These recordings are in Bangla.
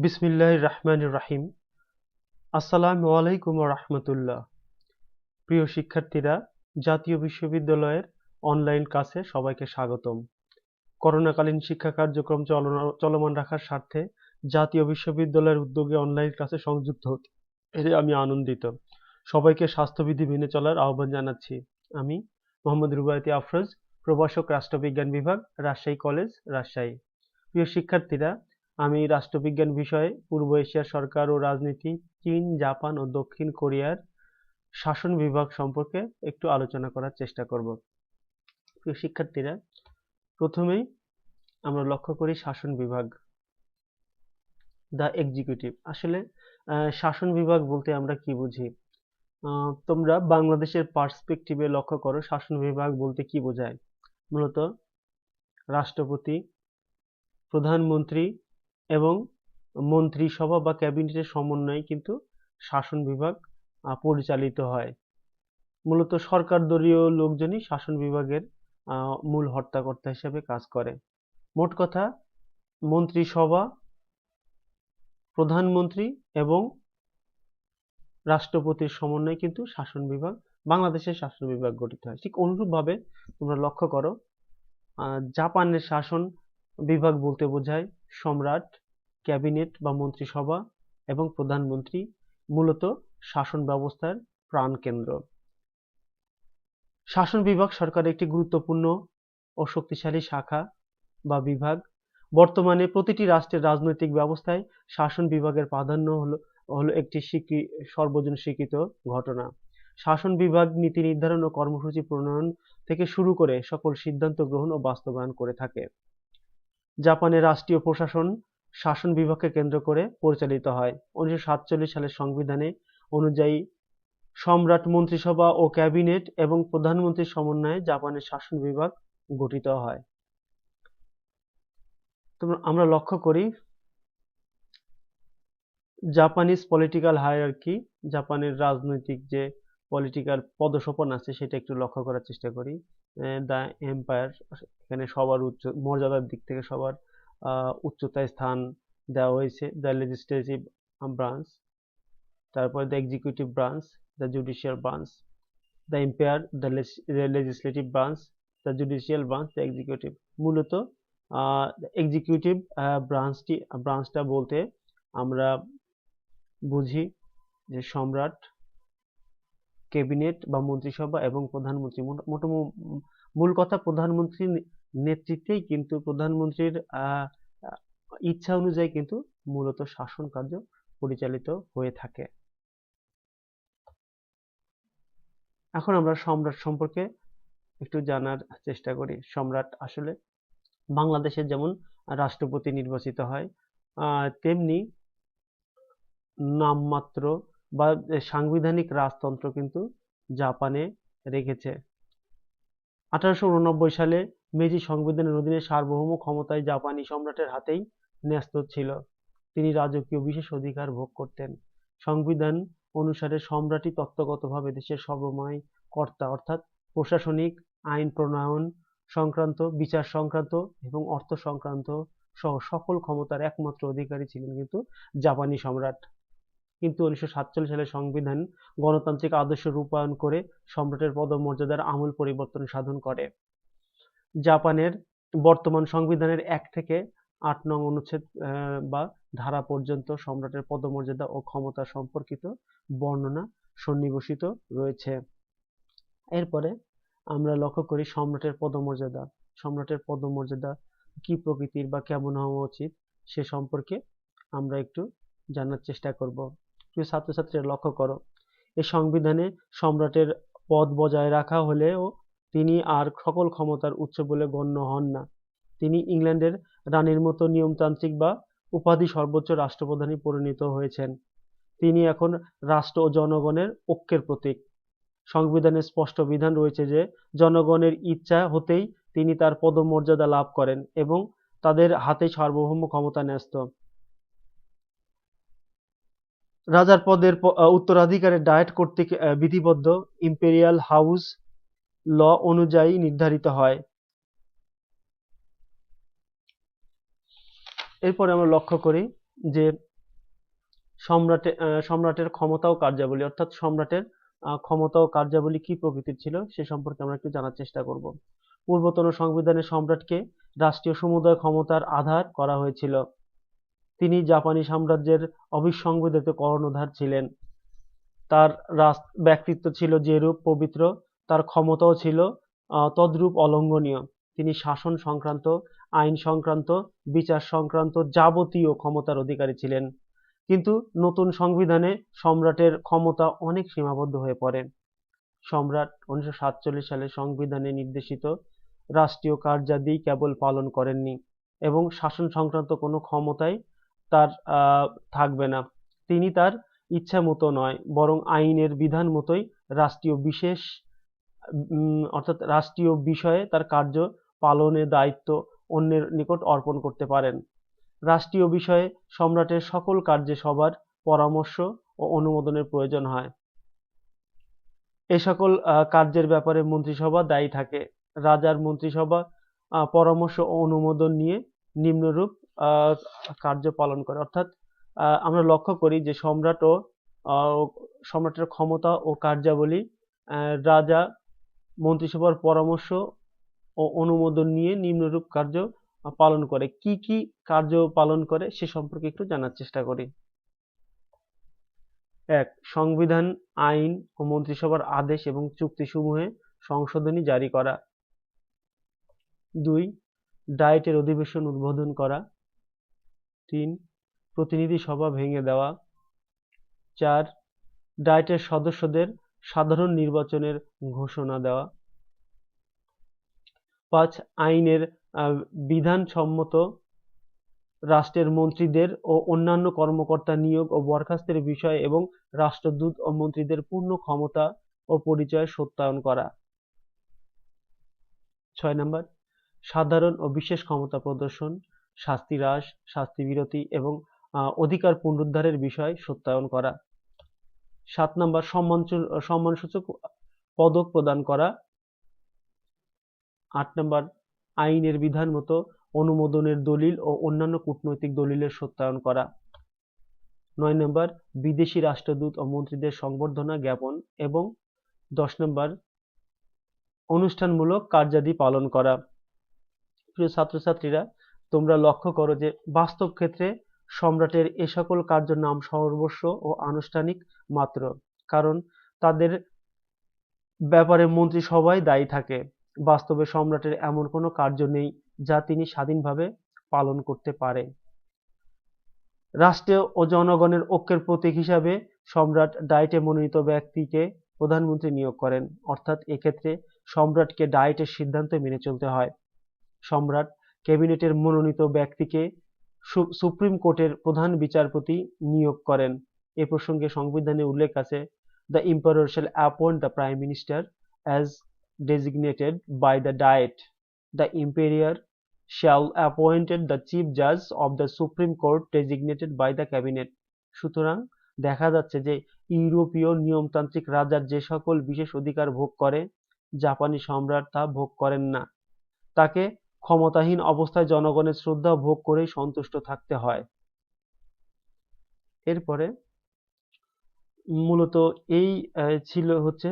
বিসমিল্লাহির রহমানির রহিম। আসসালামু আলাইকুম ওয়া রাহমাতুল্লাহ। প্রিয় শিক্ষার্থীরা, জাতীয় বিশ্ববিদ্যালয়ের অনলাইন ক্লাসে সবাইকে স্বাগতম। করোনাকালীন শিক্ষা কার্যক্রম চলমান রাখার স্বার্থে জাতীয় বিশ্ববিদ্যালয়ের উদ্যোগে অনলাইন ক্লাসে সংযুক্ত হতে পেরে আমি আনন্দিত। সবাইকে স্বাস্থ্যবিধি মেনে চলার আহ্বান জানাচ্ছি। আমি মোহাম্মদ রুবায়েত আফরোজ, প্রভাষক, রাষ্ট্রবিজ্ঞান বিভাগ, রাজশাহী কলেজ, রাজশাহী। প্রিয় শিক্ষার্থীরা, আমি রাষ্ট্রবিজ্ঞান বিষয়ে পূর্ব এশিয়ার সরকার ও রাজনীতি, চীন, জাপান ও দক্ষিণ কোরিয়ার শাসন বিভাগ সম্পর্কে একটু আলোচনা করার চেষ্টা করব। প্রিয় শিক্ষার্থীরা, প্রথমেই আমরা লক্ষ্য করি শাসন বিভাগ, দ্য এক্সিকিউটিভ। আসলে শাসন বিভাগ বলতে আমরা কি বুঝি? তোমরা বাংলাদেশের পার্সপেক্টিভে লক্ষ্য করো, শাসন বিভাগ বলতে কি বোঝায়। মূলত রাষ্ট্রপতি, প্রধানমন্ত্রী এবং মন্ত্রিসভা বা ক্যাবিনেটের সমন্বয়ে কিন্তু শাসন বিভাগ পরিচালিত হয়। মূলত সরকার দলীয় লোকজনই শাসন বিভাগের মূল হর্তাকর্তা হিসেবে কাজ করে। মোট কথা, মন্ত্রিসভা, প্রধানমন্ত্রী এবং রাষ্ট্রপতির সমন্বয়ে কিন্তু শাসন বিভাগ, বাংলাদেশের শাসন বিভাগ গঠিত হয়। ঠিক অনুরূপভাবে তোমরা লক্ষ্য করো, জাপানের শাসন বিভাগ বলতে বোঝায় সম্রাট, ক্যাবিনেট বা মন্ত্রিসভা এবং প্রধানমন্ত্রী, মূলত শাসন ব্যবস্থার প্রাণকেন্দ্র। শাসন বিভাগ সরকারের একটি গুরুত্বপূর্ণ ও শক্তিশালী শাখা বা বিভাগ। বর্তমানে প্রতিটি রাষ্ট্রের রাজনৈতিক ব্যবস্থায় শাসন বিভাগের প্রাধান্য হলো একটি সর্বজন স্বীকৃত ঘটনা। শাসন বিভাগ নীতি নির্ধারণ ও কর্মসূচি প্রণয়ন থেকে শুরু করে সকল সিদ্ধান্ত গ্রহণ ও বাস্তবায়ন করে থাকে। জাপানের রাষ্ট্রীয় প্রশাসন শাসন বিভাগকে কেন্দ্র করে পরিচালিত হয়। 1947 সালের সংবিধানে অনুযায়ী সম্রাট, মন্ত্রিসভা ও ক্যাবিনেট এবং প্রধানমন্ত্রীর সমন্বয়ে জাপানের শাসন বিভাগ গঠিত হয়। আমরা লক্ষ্য করি জাপানিজ পলিটিক্যাল হায়ারার্কি, জাপানের রাজনৈতিক যে পলিটিক্যাল পদসোপান আছে সেটা একটু লক্ষ্য করার চেষ্টা করি। দ্য এম্পায়ার, এখানে সবার উচ্চ মর্যাদার দিক থেকে সবার উচ্চতায় স্থান দেওয়া হয়েছে। দ্য লেজিসলেটিভ ব্রাঞ্চ, তারপরে the executive branch, the judicial branch, the empire, the legislative branch, the judicial branch, the executive. মূলত এক্সিকিউটিভ ব্রাঞ্চটা বলতে আমরা বুঝি যে সম্রাট, ক্যাবিনেট বা মন্ত্রিসভা এবং প্রধানমন্ত্রী। মূল কথা, প্রধানমন্ত্রীর নেতৃত্বেই কিন্তু প্রধানমন্ত্রীর ইচ্ছা অনুযায়ী কিন্তু মূলত শাসন কার্য পরিচালিত হয়ে থাকে। এখন আমরা সম্রাট সম্পর্কে একটু জানার চেষ্টা করি। সম্রাট আসলে বাংলাদেশে যেমন রাষ্ট্রপতি নির্বাচিত হয়, তেমনি নামমাত্র বা সাংবিধানিক রাজতন্ত্র কিন্তু জাপানে রেখেছে। 1889 সালে মেজি সংবিধানের অধীনে সার্বভৌম ক্ষমতায় জাপানি সম্রাটের হাতেই ন্যস্ত ছিল। তিনি রাজকীয় বিশেষ অধিকার ভোগ করতেন। সংবিধান অনুসারে সম্রাটই তত্ত্বগতভাবে দেশের সর্বময় কর্তা, অর্থাৎ প্রশাসনিক, আইন প্রণয়ন সংক্রান্ত, বিচার সংক্রান্ত এবং অর্থ সংক্রান্ত সহ সকল ক্ষমতার একমাত্র অধিকারী ছিলেন কিন্তু জাপানি সম্রাট। কিন্তু 1947 সালে সংবিধান গণতান্ত্রিক আদর্শ রূপায়ণ করে সম্রাটের পদমর্যাদার আমূল পরিবর্তন সাধন করে। জাপানের বর্তমান সংবিধানের 1 থেকে 8 নং অনুচ্ছেদ বা ধারা পর্যন্ত সম্রাটের পদমর্যাদা ও ক্ষমতা সম্পর্কিত বর্ণনা সন্নিবেশিত রয়েছে। এরপরে আমরা লক্ষ্য করি সম্রাটের পদমর্যাদা। সম্রাটের পদমর্যাদা কি প্রকৃতির বা কেমন হওয়া উচিত সে সম্পর্কে আমরা একটু জানার চেষ্টা করব। প্রিয় ছাত্রছাত্রীরা, লক্ষ্য করো, এই সংবিধানে সম্রাটের পদ বজায় রাখা হলেও তিনি আর সকল ক্ষমতার উৎস বলে গণ্য হন না। তিনি ইংল্যান্ডের রানীর মতো নিয়মতান্ত্রিক বা উপাধি সর্বোচ্চ রাষ্ট্রপ্রধানে পরিণত হয়েছেন। তিনি এখন রাষ্ট্র ও জনগণের ঐক্যের প্রতীক। সংবিধানে স্পষ্ট বিধান রয়েছে যে জনগণের ইচ্ছা হতেই তিনি তার পদমর্যাদা লাভ করেন এবং তাদের হাতেই সার্বভৌম ক্ষমতা ন্যস্ত। রাজার পদের উত্তরাধিকারের ডায়েট কর্তৃক বিধিবদ্ধ ইম্পেরিয়াল হাউস ল অনুযায়ী নির্ধারিত হয়। এরপরে আমরা লক্ষ্য করি যে সম্রাটের ক্ষমতা ও কার্যাবলী, অর্থাৎ সম্রাটের ক্ষমতা ও কার্যাবলী কি প্রকৃতির ছিল সে সম্পর্কে আমরা একটু জানার চেষ্টা করব। পূর্বতন সংবিধানে সম্রাটকে রাষ্ট্রীয় সমুদায় ক্ষমতার আধার করা হয়েছিল। তিনি জাপানি সাম্রাজ্যের অবিসংবাদিত কর্ণধার ছিলেন। তার ব্যক্তিত্ব ছিল যেরূপ পবিত্র, তার ক্ষমতাও ছিল তদ্রূপ অলঙ্ঘনীয়। তিনি শাসন সংক্রান্ত, আইন সংক্রান্ত, বিচার সংক্রান্ত যাবতীয় ক্ষমতার অধিকারী ছিলেন। কিন্তু নতুন সংবিধানে সম্রাটের ক্ষমতা অনেক সীমাবদ্ধ হয়ে পড়ে। সম্রাট 1947 সালে সংবিধানে নির্দেশিত রাষ্ট্রীয় কার্যাদি কেবল পালন করেননি এবং শাসন সংক্রান্ত কোনো ক্ষমতাই তার থাকবে না। তিনি তার ইচ্ছা মতো নয়, বরং আইনের বিধান মতোই অর্থাৎ রাষ্ট্রীয় বিষয়ে তার কার্য পালনের দায়িত্ব অন্যের নিকট অর্পণ করতে পারেন। রাষ্ট্রীয় বিষয়ে সম্রাটের সকল কার্যে সবার পরামর্শ ও অনুমোদনের প্রয়োজন হয়। এ সকল কার্যের ব্যাপারে মন্ত্রিসভা দায়ী থাকে। রাজার মন্ত্রিসভা পরামর্শ ও অনুমোদন নিয়ে নিম্নরূপ কার্য পালন করে। অর্থাৎ আমরা লক্ষ্য করি যে সম্রাটের ক্ষমতা ও কার্যাবলী রাজা মন্ত্রিসভার পরামর্শ ও অনুমোদন নিয়ে নিম্নরূপ কার্য পালন করে। কি কি কার্য পালন করে সে সম্পর্কে একটু জানার চেষ্টা করি। ১. সংবিধান, আইন ও মন্ত্রিসভার আদেশ এবং চুক্তিসমূহে সংশোধনী জারি করা। ২. ডায়েটের অধিবেশন উদ্বোধন করা। ৩. প্রতিনিধি সভা ভেঙে দেওয়া। ৪. ডায়েটের সদস্যদের সাধারণ নির্বাচনের ঘোষণা দেওয়া। ৫. আইনের বিধানসম্মত রাষ্ট্রের মন্ত্রীদের ও অন্যান্য কর্মকর্তা নিয়োগ ও বরখাস্তের বিষয় এবং রাষ্ট্রদূত ও মন্ত্রীদের পূর্ণ ক্ষমতা ও পরিচয় সত্যায়ন করা। ৬ নম্বর, সাধারণ ও বিশেষ ক্ষমতা প্রদর্শন, শাস্তি হ্রাস, শাস্তি বিরতি এবং অধিকার পুনরুদ্ধারের বিষয় সত্যায়ন করা। ৭ নম্বর, সম্মানসূচক পদক প্রদান করা। ৮ নম্বর, আইনের বিধান মতো অনুমোদনের দলিল ও অন্যান্য কূটনৈতিক দলিলের সত্যায়ন করা। ৯ নম্বর, বিদেশি রাষ্ট্রদূত ও মন্ত্রীদের সংবর্ধনা জ্ঞাপন এবং ১০ নম্বর, অনুষ্ঠানমূলক কার্যাদি পালন করা। প্রিয় ছাত্রছাত্রীরা, তোমরা লক্ষ্য করো যে বাস্তব ক্ষেত্রে সম্রাটের এ সকল কার্য নাম সর্বস্ব ও আনুষ্ঠানিক মাত্র, কারণ তাদের ব্যাপারে মন্ত্রিসভাই দায়ী থাকে। বাস্তবে সম্রাটের এমন কোনো কার্য নেই যা তিনি স্বাধীনভাবে পালন করতে পারে। রাষ্ট্র ও জনগণের ঐক্যের প্রতীক হিসাবে সম্রাট ডায়েটে মনোনীত ব্যক্তিকে প্রধানমন্ত্রী নিয়োগ করেন, অর্থাৎ এক্ষেত্রে সম্রাটকে ডায়েটের সিদ্ধান্ত মেনে চলতে হয়। সম্রাট ক্যাবিনেটের মনোনীত ব্যক্তিকে সুপ্রিম কোর্টের প্রধান বিচারপতি নিয়োগ করেন। এ প্রসঙ্গে সংবিধানে উল্লেখ আছে, The Emperor shall appoint the Prime Minister as designated by the Diet. The Emperor shall appoint the Chief Judge of the Supreme Court designated by the Cabinet. সুতরাং দেখা যাচ্ছে যে ইউরোপীয় নিয়মতান্ত্রিক রাজার যে সকল বিশেষ অধিকার ভোগ করে, জাপানি সম্রাট তা ভোগ করেন না। তাকে ক্ষমতাহীন অবস্থায় জনগণের শ্রদ্ধা ভোগ করেই সন্তুষ্ট থাকতে হয়। এরপরে মূলত এই ছিল হচ্ছে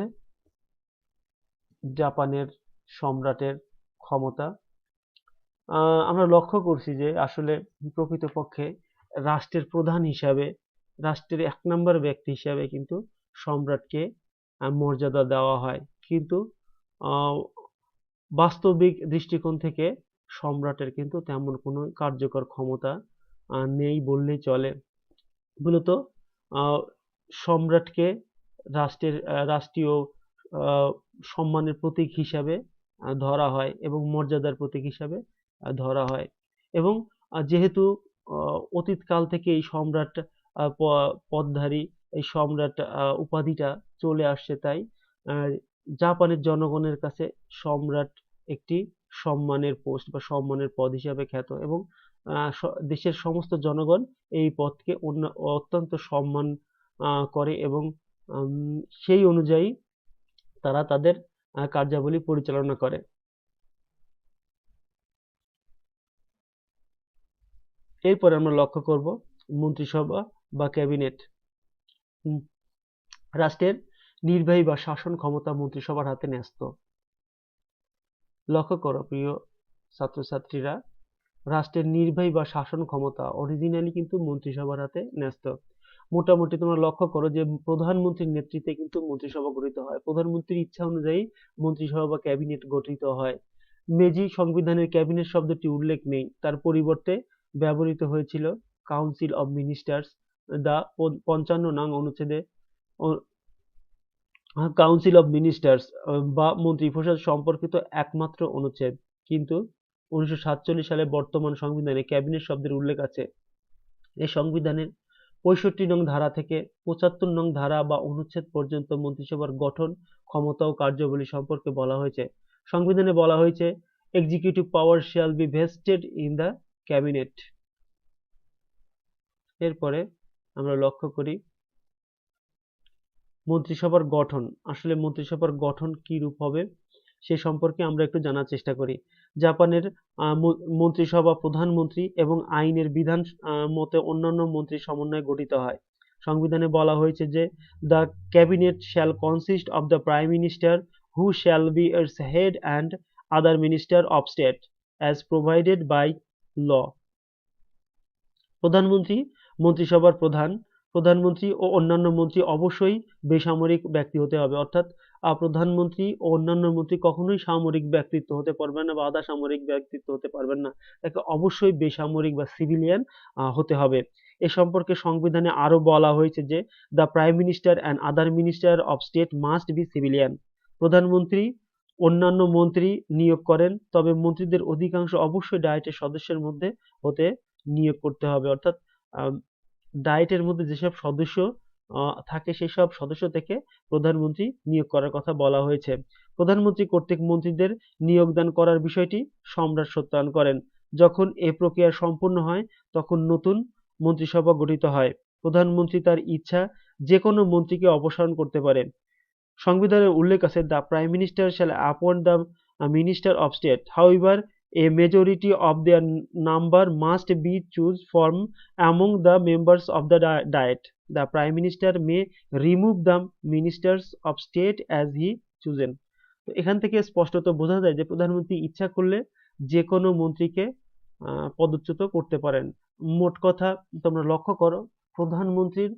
জাপানের সম্রাটের ক্ষমতা। আমরা লক্ষ্য করছি যে আসলে প্রকৃতপক্ষে রাষ্ট্রের প্রধান হিসাবে, রাষ্ট্রের ১ নম্বর ব্যক্তি হিসাবে কিন্তু সম্রাটকে মর্যাদা দেওয়া হয়, কিন্তু বাস্তবিক দৃষ্টিকোণ থেকে সম্রাটের কিন্তু তেমন কোনো কার্যকর ক্ষমতা নেই বললেই চলে। মূলত সম্রাটকে রাষ্ট্রীয় সম্মানের প্রতীক হিসাবে ধরা হয় এবং মর্যাদার প্রতীক হিসাবে ধরা হয়। এবং যেহেতু অতীতকাল থেকে এই সম্রাট পদধারী এই সম্রাট উপাধিটা চলে আসছে, তাই জাপানের জনগণের কাছে সম্রাট একটি সম্মানের পোস্ট বা সম্মানের পদ হিসাবে খ্যাত এবং দেশের সমস্ত জনগণ এই পদকে অত্যন্ত সম্মান করে এবং সেই অনুযায়ী তারা তাদের কার্যাবলী পরিচালনা করে। এরপরে আমরা লক্ষ্য করব মন্ত্রিসভা বা ক্যাবিনেট। রাষ্ট্রের নির্বাহী বা শাসন ক্ষমতা মন্ত্রিসভার হাতে ন্যস্ত। লক্ষ্য করো প্রিয় ছাত্রছাত্রীরা, রাষ্ট্রের নির্বাহী বা শাসন ক্ষমতা অরিজিনালি কিন্তু মন্ত্রিসভার হাতে ন্যস্ত। মোটামুটি তোমরা লক্ষ্য করো যে প্রধানমন্ত্রীর নেতৃত্বে কিন্তু মন্ত্রিসভা গঠিত হয়, প্রধানমন্ত্রীর ইচ্ছা অনুযায়ী মন্ত্রিসভা বা ক্যাবিনেট গঠিত হয়। মেজি সংবিধানের ক্যাবিনেট শব্দটি উল্লেখ নেই, তার পরিবর্তে ব্যবহৃত হয়েছিল কাউন্সিল অব মিনিস্টার্স, দা 55 নং অনুচ্ছেদে কাউন্সিল অব মিনিস্টার্স বা মন্ত্রিপরিষদ সম্পর্কিত একমাত্র অনুচ্ছেদ। কিন্তু 1947 সালে বর্তমান সংবিধানে ক্যাবিনেট শব্দের উল্লেখ আছে। এই সংবিধানের 65 নং ধারা থেকে 75 নং ধারা বা অনুচ্ছেদ পর্যন্ত মন্ত্রিসভার গঠন, ক্ষমতা ও কার্যাবলী সম্পর্কে বলা হয়েছে। সংবিধানে বলা হয়েছে executive power shall be vested in the cabinet. এরপরে আমরা লক্ষ্য করি মন্ত্রিসভার গঠন। আসলে মন্ত্রিসভার গঠন কি রূপ হবে সে সম্পর্কে আমরা একটু জানার চেষ্টা করি। জাপানের মন্ত্রিসভা প্রধানমন্ত্রী এবং আইনের বিধান মতে অন্যান্য মন্ত্রীর সমন্বয়ে গঠিত হয়। সংবিধানে বলা হয়েছে যে the cabinet shall consist of the prime minister who shall be its head and other minister of state as provided by law. প্রধানমন্ত্রী মন্ত্রিসভার প্রধান, প্রধানমন্ত্রী ও অন্যান্য মন্ত্রী অবশ্যই বেসামরিক ব্যক্তি হতে হবে, অর্থাৎ প্রধানমন্ত্রী ও অন্যান্য মন্ত্রী কখনোই সামরিক ব্যক্তিত্ব হতে পারবেন না বা আধা সামরিক ব্যক্তিত্ব হতে পারবেন না, তাকে অবশ্যই বেসামরিক বা সিভিলিয়ান হতে হবে। এ সম্পর্কে সংবিধানে আরো বলা হয়েছে যে the prime minister and other minister of state must be civilian. প্রধানমন্ত্রী অন্যান্য মন্ত্রী নিয়োগ করেন, তবে মন্ত্রীদের অধিকাংশ অবশ্যই ডায়েটের সদস্যের মধ্যে হতে নিয়োগ করতে হবে, অর্থাৎ ডায়েটের মধ্যে যেসব সদস্য থাকে সেসব সদস্য থেকে প্রধানমন্ত্রী নিয়োগ করার কথা বলা হয়েছে। প্রধানমন্ত্রী কর্তৃক মন্ত্রীদের নিয়োগদান করার বিষয়টি সম্রাট সত্যায়ন করেন। যখন এ প্রক্রিয়া সম্পূর্ণ হয় তখন নতুন মন্ত্রিসভা গঠিত হয়। প্রধানমন্ত্রী তার ইচ্ছা যে কোনো মন্ত্রীকে অপসারণ করতে পারে। সংবিধানের উল্লেখ আছে the prime minister shall appoint the minister of state, however a majority of their number must be choose from among the members of the diet. The prime minister may remove the ministers of state as he chosen. তো এখান থেকে স্পষ্টত বোঝা যায় যে প্রধানমন্ত্রী ইচ্ছা করলে যে কোনো মন্ত্রীকে পদচ্যুত করতে পারেন। মোট কথা তোমরা লক্ষ্য করো প্রধানমন্ত্রীর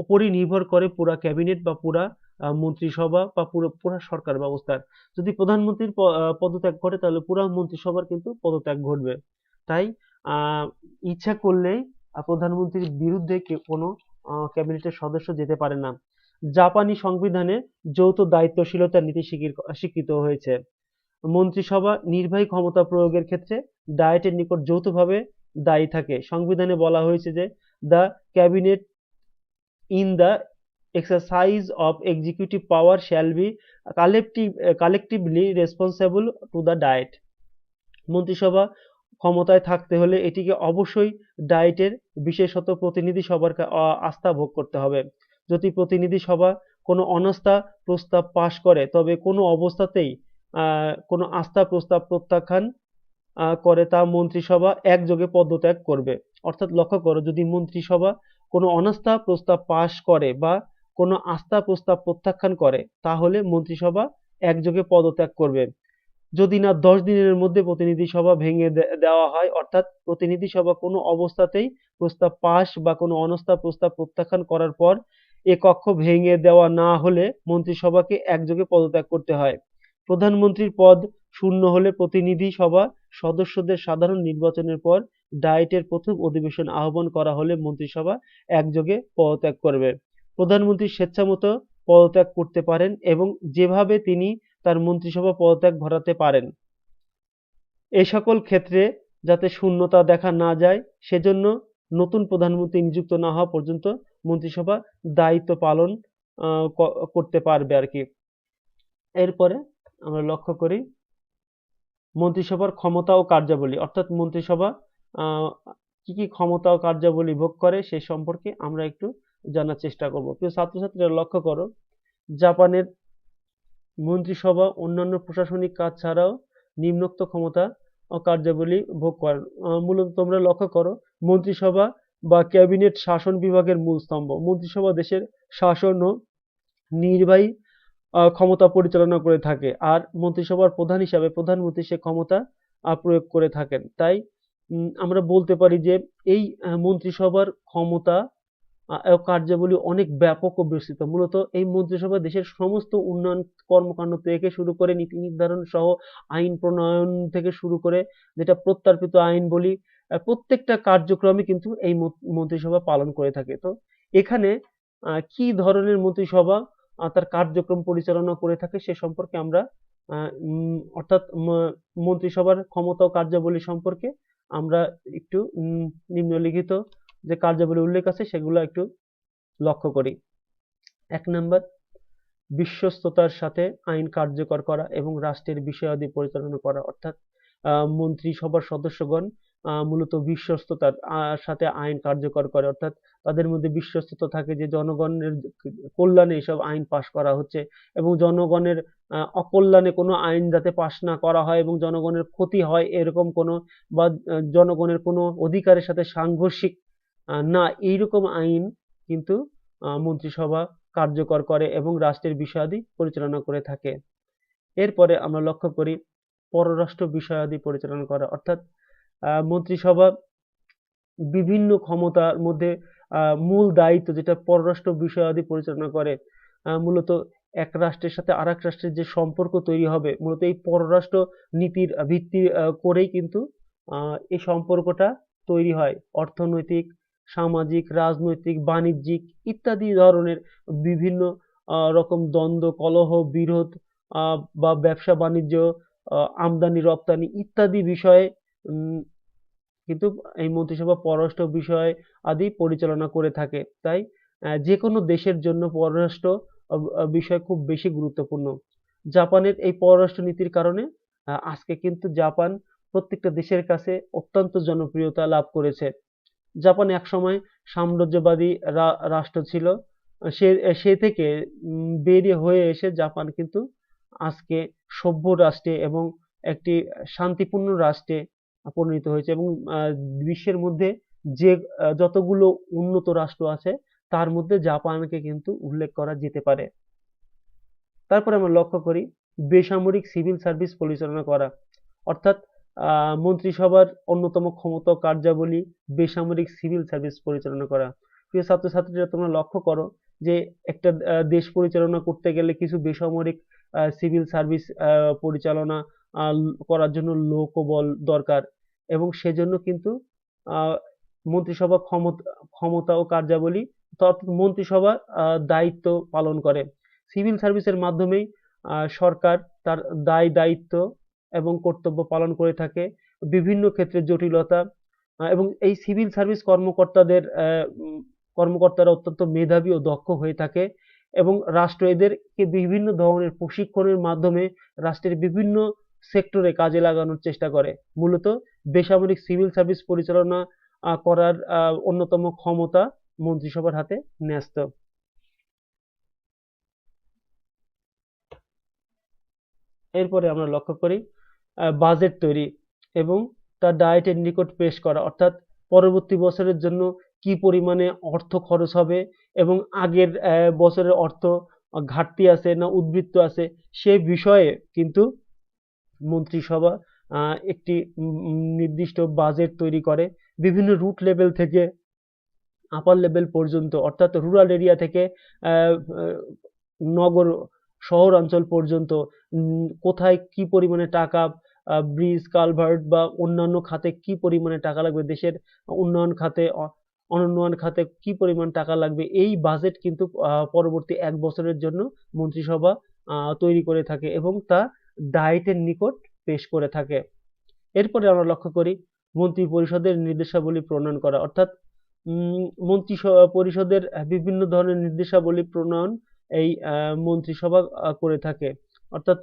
উপরই নির্ভর করে পুরা ক্যাবিনেট বা পুরা মন্ত্রিসভা বা পুরা সরকার ব্যবস্থার। যদি প্রধানমন্ত্রীর পদত্যাগ ঘটে তাহলে পুরা মন্ত্রিসভার কিন্তু পদত্যাগ ঘটবে। তাই ইচ্ছা করলেই প্রধানমন্ত্রীর বিরুদ্ধে কোনো ক্যাবিনেটের সদস্য যেতে পারে না। জাপানি সংবিধানে যৌথ দায়িত্বশীলতার নীতি স্বীকৃত হয়েছে। মন্ত্রিসভা নির্বাহী ক্ষমতা প্রয়োগের ক্ষেত্রে ডায়েটের নিকট যৌথভাবে দায়ী থাকে। সংবিধানে বলা হয়েছে যে the cabinet in the exercise of executive power shall be collectively responsible to the diet. মন্ত্রিসভা ক্ষমতায় থাকতে হলে এটিকে অবশ্যই ডায়েটের বিশেষত প্রতিনিধি সভার আস্থা ভোগ করতে হবে। যদি প্রতিনিধি সভা কোনো অনাস্থা প্রস্তাব পাশ করে তবে কোনো অবস্থাতেই কোনো আস্থা প্রস্তাব প্রত্যাখ্যান করে তা মন্ত্রিসভা একযোগে পদত্যাগ করবে। অর্থাৎ লক্ষ্য করো যদি মন্ত্রিসভা কোনো অনাস্থা প্রস্তাব পাশ করে বা কোনো আস্থা প্রস্তাব প্রত্যাখ্যান করে তাহলে মন্ত্রিসভা একযোগে পদত্যাগ করবে। যদি না 10 দিনের মধ্যে প্রতিনিধি সভা ভেঙে দেওয়া হয়, অর্থাৎ প্রতিনিধি সভা কোনো অবস্থাতেই প্রস্তাব পাশ বা কোনো অনাস্থা প্রস্তাব প্রত্যাখ্যান করার পর এ কক্ষ ভেঙে দেওয়া না হলে মন্ত্রিসভাকে একযোগে পদত্যাগ করতে হয়। প্রধানমন্ত্রীর পদ শূন্য হলে প্রতিনিধি সভা সদস্যদের সাধারণ নির্বাচনের পর ডায়েটের প্রথম অধিবেশন আহ্বান করা হলে মন্ত্রিসভা একযোগে পদত্যাগ করবে। প্রধানমন্ত্রী স্বেচ্ছামতো পদত্যাগ করতে পারেন এবং যেভাবে তিনি তার মন্ত্রিসভা পদত্যাগ ঘটাতে পারেন। এই সকল ক্ষেত্রে যাতে শূন্যতা দেখা না যায় সেজন্য নতুন প্রধানমন্ত্রী নিযুক্ত না হওয়া পর্যন্ত মন্ত্রিসভা দায়িত্ব পালন করতে পারবে আর কি। এরপরে আমরা লক্ষ্য করি মন্ত্রিসভার ক্ষমতা ও কার্যাবলী, অর্থাৎ মন্ত্রিসভা কি কি ক্ষমতা ও কার্যাবলী ভোগ করে সে সম্পর্কে আমরা একটু জানার চেষ্টা করব। প্রিয় ছাত্রছাত্রীরা লক্ষ্য করো জাপানের মন্ত্রিসভা অন্যান্য প্রশাসনিক কাজ ছাড়াও নিম্নোক্ত ক্ষমতা ও কার্যাবলী ভোগ করেন। মূলত তোমরা লক্ষ্য করো মন্ত্রিসভা বা ক্যাবিনেট শাসন বিভাগের মূল স্তম্ভ। মন্ত্রিসভা দেশের শাসন ও নির্বাহী ক্ষমতা পরিচালনা করে থাকে, আর মন্ত্রিসভার প্রধান হিসাবে প্রধানমন্ত্রী সে ক্ষমতা প্রয়োগ করে থাকেন। তাই আমরা বলতে পারি যে এই মন্ত্রিসভার ক্ষমতা ও কার্যাবলী অনেক ব্যাপক ও বিস্তৃত। মূলত এই মন্ত্রিসভা দেশের সমস্ত উন্নয়ন কর্মকাণ্ড থেকে শুরু করে নীতি নির্ধারণ সহ আইন প্রণয়ন থেকে শুরু করে, যেটা প্রত্যার্পিত আইন বলি, প্রত্যেকটা কার্যক্রমই কিন্তু এই মন্ত্রিসভা পালন করে থাকে। তো এখানে কি ধরনের মন্ত্রিসভা তার কার্যক্রম পরিচালনা করে থাকে সে সম্পর্কে আমরা অর্থাৎ মন্ত্রিসভার ক্ষমতা ও কার্যাবলী সম্পর্কে আমরা একটু নিম্নলিখিত যে কার্যাবলী উল্লেখ আছে সেগুলো একটু লক্ষ্য করি। ১ নাম্বার, বিশ্বস্ততার সাথে আইন কার্যকর করা এবং রাষ্ট্রের বিষয়াদি পরিচালনা করা। অর্থাৎ মন্ত্রিসভার সদস্যগণ মূলত বিশ্বস্ততার সাথে আইন কার্যকর করে, অর্থাৎ তাদের মধ্যে বিশ্বস্ততা থাকে যে জনগণের কল্যাণে এসব আইন পাশ করা হচ্ছে এবং জনগণের অকল্যাণে কোনো আইন যাতে পাশ না করা হয় এবং জনগণের ক্ষতি হয় এরকম কোনো, বা জনগণের কোনো অধিকারের সাথে সাংঘর্ষিক না, এইরকম আইন কিন্তু মন্ত্রিসভা কার্যকর করে এবং রাষ্ট্রের বিষয়াদি পরিচালনা করে থাকে। এরপরে আমরা লক্ষ্য করি পররাষ্ট্র বিষয়াদি পরিচালনা করা। অর্থাৎ মন্ত্রিসভা বিভিন্ন ক্ষমতার মধ্যে মূল দায়িত্ব যেটা পররাষ্ট্র বিষয়াদি পরিচালনা করে। মূলত এক রাষ্ট্রের সাথে আরেক রাষ্ট্রের যে সম্পর্ক তৈরি হবে, মূলত এই পররাষ্ট্র নীতির ভিত্তি করেই কিন্তু এই সম্পর্কটা তৈরি হয়। অর্থনৈতিক, সামাজিক, রাজনৈতিক, বাণিজ্যিক ইত্যাদি ধরনের বিভিন্ন রকম দ্বন্দ্ব, কলহ, বিরোধ বা ব্যবসা বাণিজ্য, আমদানি রপ্তানি ইত্যাদি বিষয়ে কিন্তু এই মন্ত্রিসভা পররাষ্ট্র বিষয় আদি পরিচালনা করে থাকে। তাই যে কোনো দেশের জন্য পররাষ্ট্র বিষয় খুব বেশি গুরুত্বপূর্ণ। জাপানের এই পররাষ্ট্র নীতির কারণে আজকে কিন্তু জাপান প্রত্যেকটা দেশের কাছে অত্যন্ত জনপ্রিয়তা লাভ করেছে। জাপান একসময় সাম্রাজ্যবাদী রাষ্ট্র ছিল। সে সে থেকে বেরিয়ে হয়ে এসে জাপান কিন্তু আজকে সভ্য রাষ্ট্রে এবং একটি শান্তিপূর্ণ রাষ্ট্রে পরিণত হয়েছে এবং বিশ্বের মধ্যে যে যতগুলো উন্নত রাষ্ট্র আছে তার মধ্যে জাপানকে কিন্তু উল্লেখ করা যেতে পারে। তারপরে আমরা লক্ষ্য করি বেসামরিক সিভিল সার্ভিস পরিচালনা করা। অর্থাৎ মন্ত্রিসভার অন্যতম ক্ষমতা ও কার্যাবলী বেসামরিক সিভিল সার্ভিস পরিচালনা করা। প্রিয় ছাত্রছাত্রীরা, তোমরা লক্ষ্য করো যে একটা দেশ পরিচালনা করতে গেলে কিছু বেসামরিক সিভিল সার্ভিস পরিচালনা করার জন্য লোকবল দরকার এবং সেজন্য কিন্তু মন্ত্রিসভা ক্ষমতা ও কার্যাবলী অর্থাৎ মন্ত্রিসভা দায়িত্ব পালন করে। সিভিল সার্ভিসের মাধ্যমেই সরকার তার দায়িত্ব এবং কর্তব্য পালন করে থাকে। বিভিন্ন ক্ষেত্রে জটিলতা এবং এই সিভিল সার্ভিস কর্মকর্তারা অত্যন্ত মেধাবী ও দক্ষ হয়ে থাকে এবং রাষ্ট্র এদেরকে বিভিন্ন ধরনের প্রশিক্ষণের মাধ্যমে রাষ্ট্রের বিভিন্ন সেক্টরে কাজে লাগানোর চেষ্টা করে। মূলত বেসামরিক সিভিল সার্ভিস পরিচালনা করার অন্যতম ক্ষমতা মন্ত্রিসভার হাতে ন্যস্ত। এরপরে আমরা লক্ষ্য করি বাজেট তৈরি এবং তা ডায়েটের নিকট পেশ করা। অর্থাৎ পরবর্তী বছরের জন্য কি পরিমাণে অর্থ খরচ হবে এবং আগের বছরের অর্থ ঘাটতি আছে না উদ্বৃত্ত আছে সে বিষয়ে কিন্তু মন্ত্রিসভা একটি নির্দিষ্ট বাজেট তৈরি করে। বিভিন্ন রুট লেভেল থেকে আপার লেভেল পর্যন্ত, অর্থাৎ রুরাল এরিয়া থেকে নগর শহর অঞ্চল পর্যন্ত কোথায় কি পরিমাণে টাকা ব্রিজ, কালভার্ট বা অন্যান্য খাতে কি পরিমাণে টাকা লাগবে, দেশের উন্নয়ন খাতে, অনুন্নয়ন খাতে কি পরিমাণ টাকা লাগবে, এই বাজেট কিন্তু পরবর্তী ১ বছরের জন্য মন্ত্রিসভা তৈরি করে থাকে এবং তা ডায়েটের নিকট পেশ করে থাকে। এরপরে আমরা লক্ষ্য করি মন্ত্রী পরিষদের নির্দেশাবলী প্রণয়ন করা। অর্থাৎ মন্ত্রী পরিষদের বিভিন্ন ধরনের নির্দেশাবলী প্রণয়ন এই মন্ত্রিসভা করে থাকে। অর্থাৎ